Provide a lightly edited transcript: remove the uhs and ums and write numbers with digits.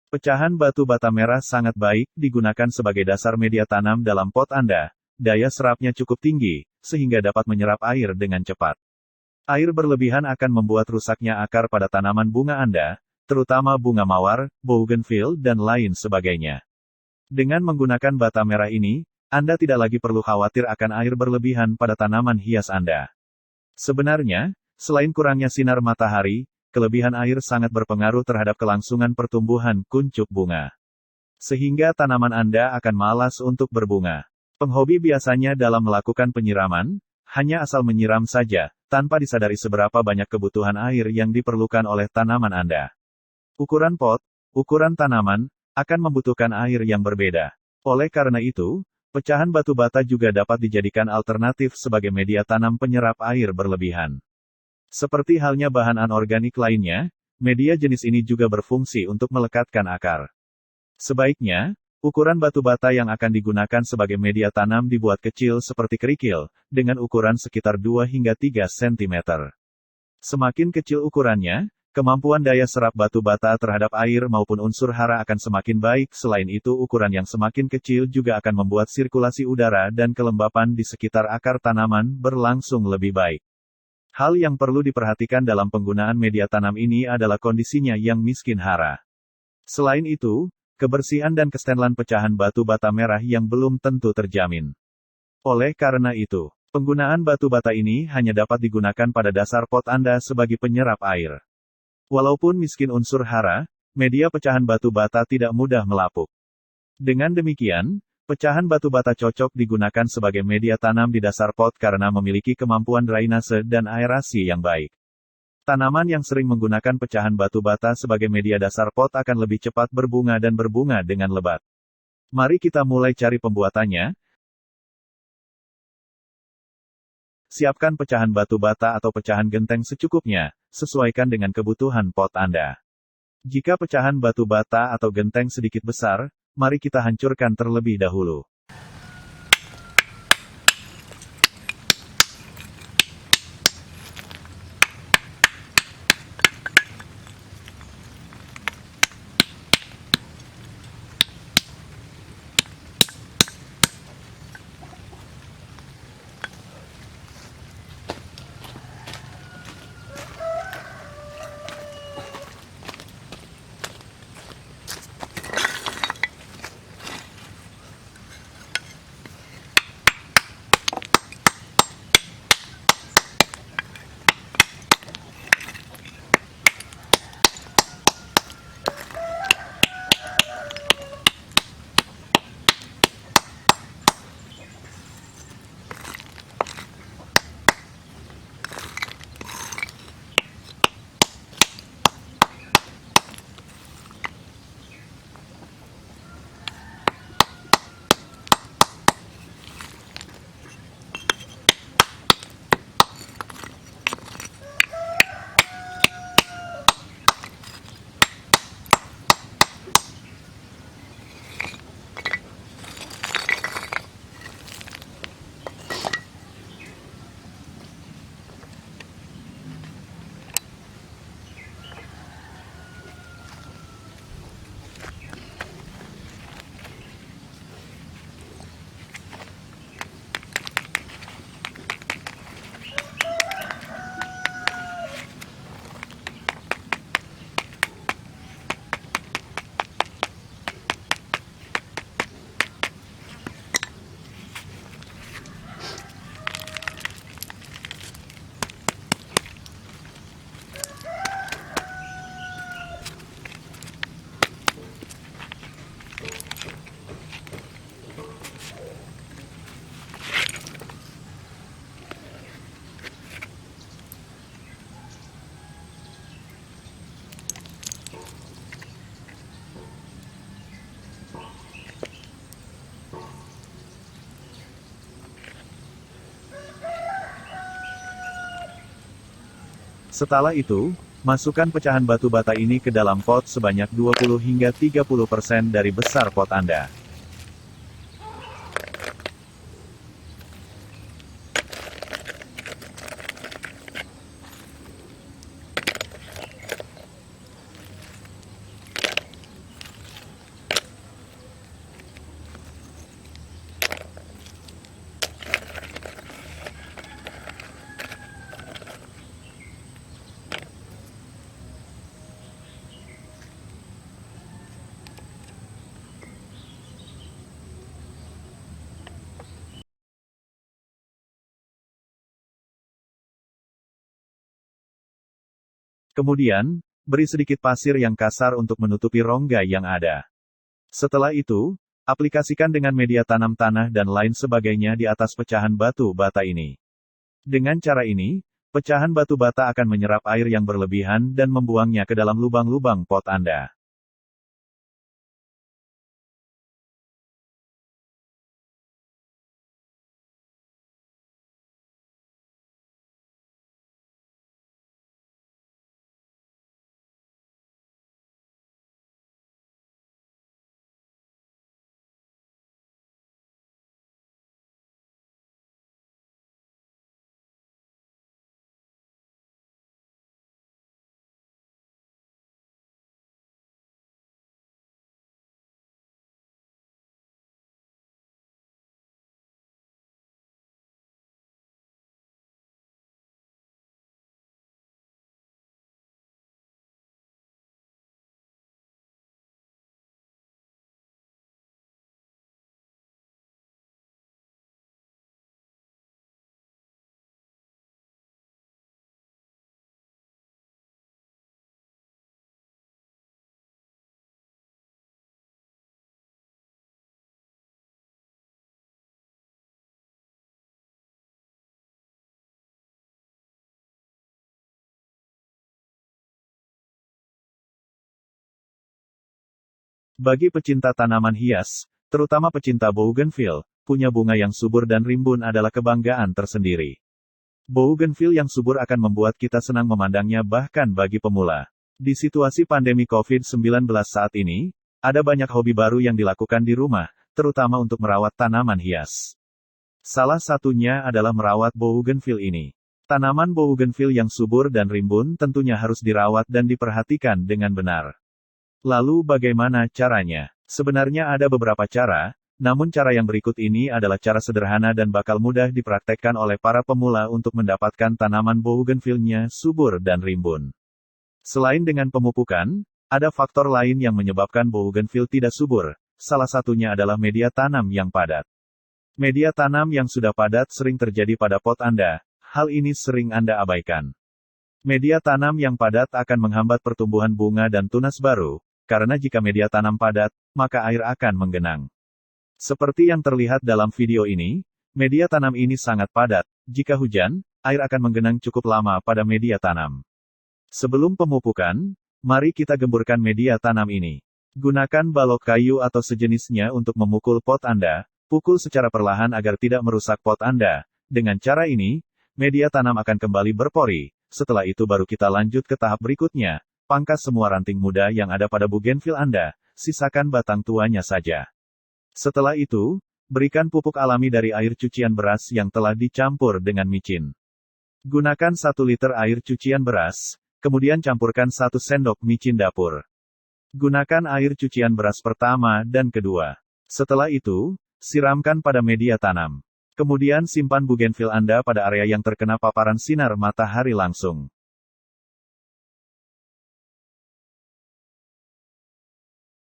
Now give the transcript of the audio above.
Pecahan batu bata merah sangat baik digunakan sebagai dasar media tanam dalam pot Anda. Daya serapnya cukup tinggi, sehingga dapat menyerap air dengan cepat. Air berlebihan akan membuat rusaknya akar pada tanaman bunga Anda, terutama bunga mawar, bougainville dan lain sebagainya. Dengan menggunakan bata merah ini, Anda tidak lagi perlu khawatir akan air berlebihan pada tanaman hias Anda. Sebenarnya, selain kurangnya sinar matahari, kelebihan air sangat berpengaruh terhadap kelangsungan pertumbuhan kuncup bunga. Sehingga tanaman Anda akan malas untuk berbunga. Penghobi biasanya dalam melakukan penyiraman, hanya asal menyiram saja, tanpa disadari seberapa banyak kebutuhan air yang diperlukan oleh tanaman Anda. Ukuran pot, ukuran tanaman, akan membutuhkan air yang berbeda. Oleh karena itu, pecahan batu bata juga dapat dijadikan alternatif sebagai media tanam penyerap air berlebihan. Seperti halnya bahan anorganik lainnya, media jenis ini juga berfungsi untuk melekatkan akar. Sebaiknya, ukuran batu bata yang akan digunakan sebagai media tanam dibuat kecil seperti kerikil, dengan ukuran sekitar 2 hingga 3 cm. Semakin kecil ukurannya, kemampuan daya serap batu bata terhadap air maupun unsur hara akan semakin baik. Selain itu, ukuran yang semakin kecil juga akan membuat sirkulasi udara dan kelembapan di sekitar akar tanaman berlangsung lebih baik. Hal yang perlu diperhatikan dalam penggunaan media tanam ini adalah kondisinya yang miskin hara. Selain itu, kebersihan dan kestabilan pecahan batu bata merah yang belum tentu terjamin. Oleh karena itu, penggunaan batu bata ini hanya dapat digunakan pada dasar pot Anda sebagai penyerap air. Walaupun miskin unsur hara, media pecahan batu bata tidak mudah melapuk. Dengan demikian, pecahan batu bata cocok digunakan sebagai media tanam di dasar pot karena memiliki kemampuan drainase dan aerasi yang baik. Tanaman yang sering menggunakan pecahan batu bata sebagai media dasar pot akan lebih cepat berbunga dan berbunga dengan lebat. Mari kita mulai cari pembuatannya. Siapkan pecahan batu bata atau pecahan genteng secukupnya, sesuaikan dengan kebutuhan pot Anda. Jika pecahan batu bata atau genteng sedikit besar, mari kita hancurkan terlebih dahulu. Setelah itu, masukkan pecahan batu bata ini ke dalam pot sebanyak 20 hingga 30% dari besar pot Anda. Kemudian, beri sedikit pasir yang kasar untuk menutupi rongga yang ada. Setelah itu, aplikasikan dengan media tanam tanah dan lain sebagainya di atas pecahan batu bata ini. Dengan cara ini, pecahan batu bata akan menyerap air yang berlebihan dan membuangnya ke dalam lubang-lubang pot Anda. Bagi pecinta tanaman hias, terutama pecinta bougainville, punya bunga yang subur dan rimbun adalah kebanggaan tersendiri. Bougainville yang subur akan membuat kita senang memandangnya bahkan bagi pemula. Di situasi pandemi COVID-19 saat ini, ada banyak hobi baru yang dilakukan di rumah, terutama untuk merawat tanaman hias. Salah satunya adalah merawat bougainville ini. Tanaman bougainville yang subur dan rimbun tentunya harus dirawat dan diperhatikan dengan benar. Lalu bagaimana caranya? Sebenarnya ada beberapa cara, namun cara yang berikut ini adalah cara sederhana dan bakal mudah dipraktekkan oleh para pemula untuk mendapatkan tanaman bougainville-nya subur dan rimbun. Selain dengan pemupukan, ada faktor lain yang menyebabkan bougainville tidak subur, salah satunya adalah media tanam yang padat. Media tanam yang sudah padat sering terjadi pada pot Anda, hal ini sering Anda abaikan. Media tanam yang padat akan menghambat pertumbuhan bunga dan tunas baru, karena jika media tanam padat, maka air akan menggenang. Seperti yang terlihat dalam video ini, media tanam ini sangat padat. Jika hujan, air akan menggenang cukup lama pada media tanam. Sebelum pemupukan, mari kita gemburkan media tanam ini. Gunakan balok kayu atau sejenisnya untuk memukul pot Anda. Pukul secara perlahan agar tidak merusak pot Anda. Dengan cara ini, media tanam akan kembali berpori. Setelah itu baru kita lanjut ke tahap berikutnya. Pangkas semua ranting muda yang ada pada bougainville Anda, sisakan batang tuanya saja. Setelah itu, berikan pupuk alami dari air cucian beras yang telah dicampur dengan micin. Gunakan 1 liter air cucian beras, kemudian campurkan 1 sendok micin dapur. Gunakan air cucian beras pertama dan kedua. Setelah itu, siramkan pada media tanam. Kemudian simpan bougainville Anda pada area yang terkena paparan sinar matahari langsung.